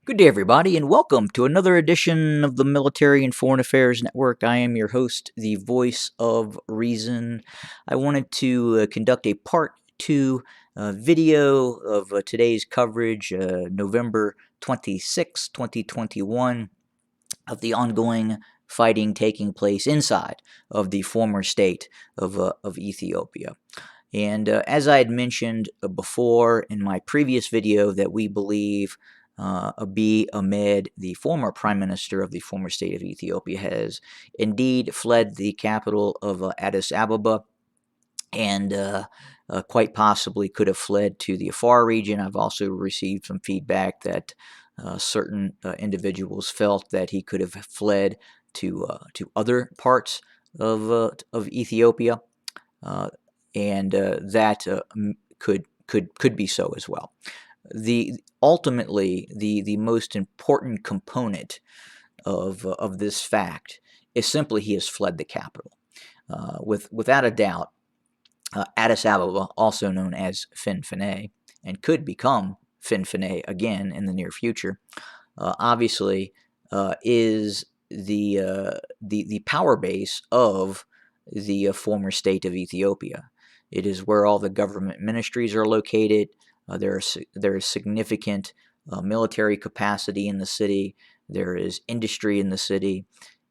Good day, everybody, and welcome to another edition of the Military and Foreign Affairs Network. I am your host, the voice of reason. I wanted to conduct a part two video of today's coverage, November 26, 2021, of the ongoing fighting taking place inside of the former state of Ethiopia. And as I had mentioned before in my previous video, that we believe Abiy Ahmed, the former prime minister of the former state of Ethiopia, has indeed fled the capital of Addis Ababa, and quite possibly could have fled to the Afar region. I've also received some feedback that certain individuals felt that he could have fled to other parts of Ethiopia. And that could be so as well. Ultimately the most important component of this fact is simply he has fled the capital. Without a doubt, Addis Ababa, also known as Finfinne, and could become Finfinne again in the near future, obviously is the power base of the former state of Ethiopia. It is where all the government ministries are located. There is significant military capacity in the city. There is industry in the city,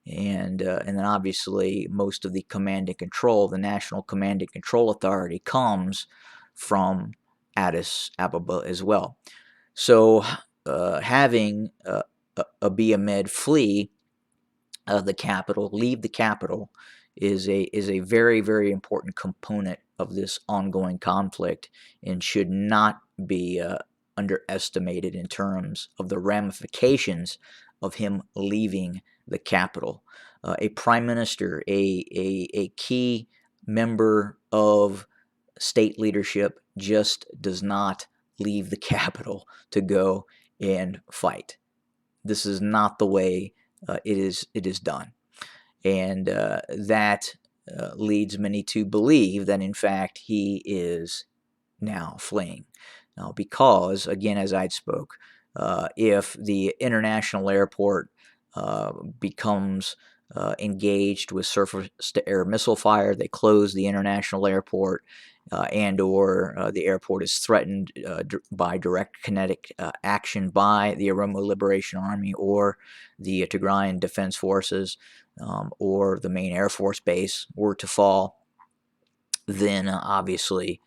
and then obviously most of the command and control, the National Command and Control Authority, comes from Addis Ababa as well. So having Abiy Ahmed flee the capital, leave the capital, is a very, very important component of this ongoing conflict, and should not be underestimated in terms of the ramifications of him leaving the capital. A prime minister, a key member of state leadership, just does not leave the capital to go and fight. This is not the way it is done, and that leads many to believe that in fact he is now fleeing. Now, because again, as I spoke, if the international airport becomes engaged with surface-to-air missile fire, they close the international airport, and/or the airport is threatened by direct kinetic action by the Oromo Liberation Army or the Tigrayan Defense Forces, or the main Air Force base were to fall, then obviously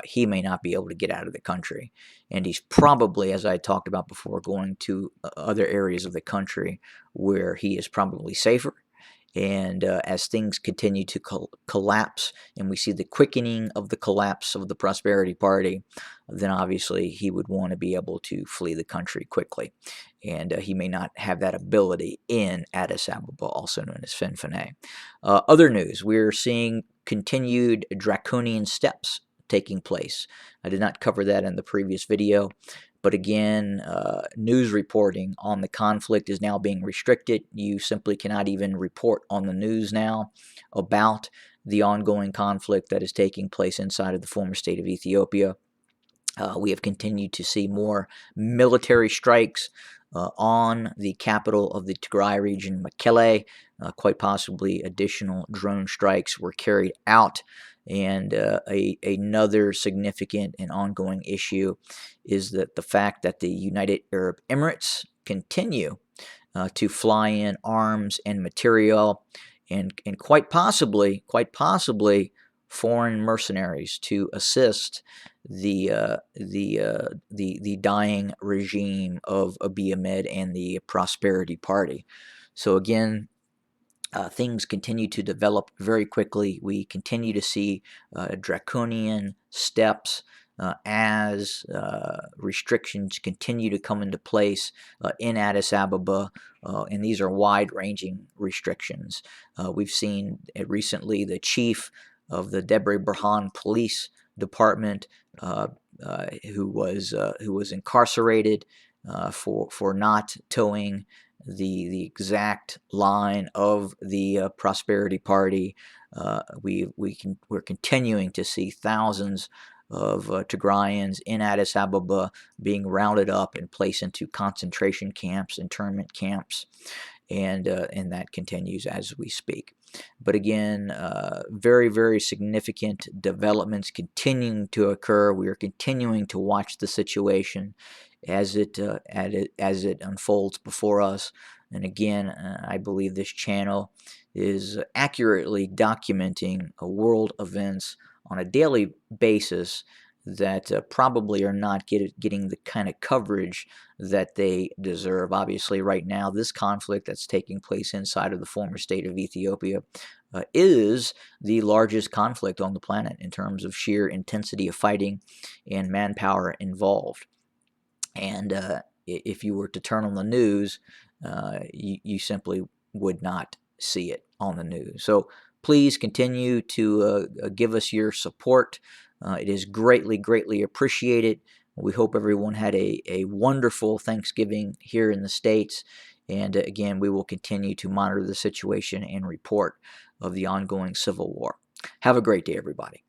he may not be able to get out of the country. And he's probably, as I talked about before, going to other areas of the country where he is probably safer. And as things continue to collapse, and we see the quickening of the collapse of the Prosperity Party, then obviously he would want to be able to flee the country quickly. And he may not have that ability in Addis Ababa, also known as Finfinne. Other news, we're seeing continued draconian steps taking place. I did not cover that in the previous video, but again, news reporting on the conflict is now being restricted. You simply cannot even report on the news now about the ongoing conflict that is taking place inside of the former state of Ethiopia. We have continued to see more military strikes on the capital of the Tigray region, Mekelle. Quite possibly additional drone strikes were carried out. And another significant and ongoing issue is that the fact that the United Arab Emirates continue to fly in arms and material, and quite possibly foreign mercenaries to assist the dying regime of Abiy Ahmed and the Prosperity Party. So again, things continue to develop very quickly. We continue to see draconian steps as restrictions continue to come into place in Addis Ababa, and these are wide-ranging restrictions. We've seen recently the chief of the Debre Berhan Police Department, who was incarcerated for not towing the exact line of the Prosperity Party. We're continuing to see thousands of Tigrayans in Addis Ababa being rounded up and placed into concentration camps, internment camps, and that continues as we speak. But again, very, very significant developments continuing to occur. We are continuing to watch the situation as it unfolds before us. And again, I believe this channel is accurately documenting world events on a daily basis that probably are not getting the kind of coverage that they deserve. Obviously, right now, this conflict that's taking place inside of the former state of Ethiopia is the largest conflict on the planet in terms of sheer intensity of fighting and manpower involved. And if you were to turn on the news, you simply would not see it on the news. So please continue to give us your support. It is greatly, greatly appreciated. We hope everyone had a wonderful Thanksgiving here in the States. And again, we will continue to monitor the situation and report of the ongoing civil war. Have a great day, everybody.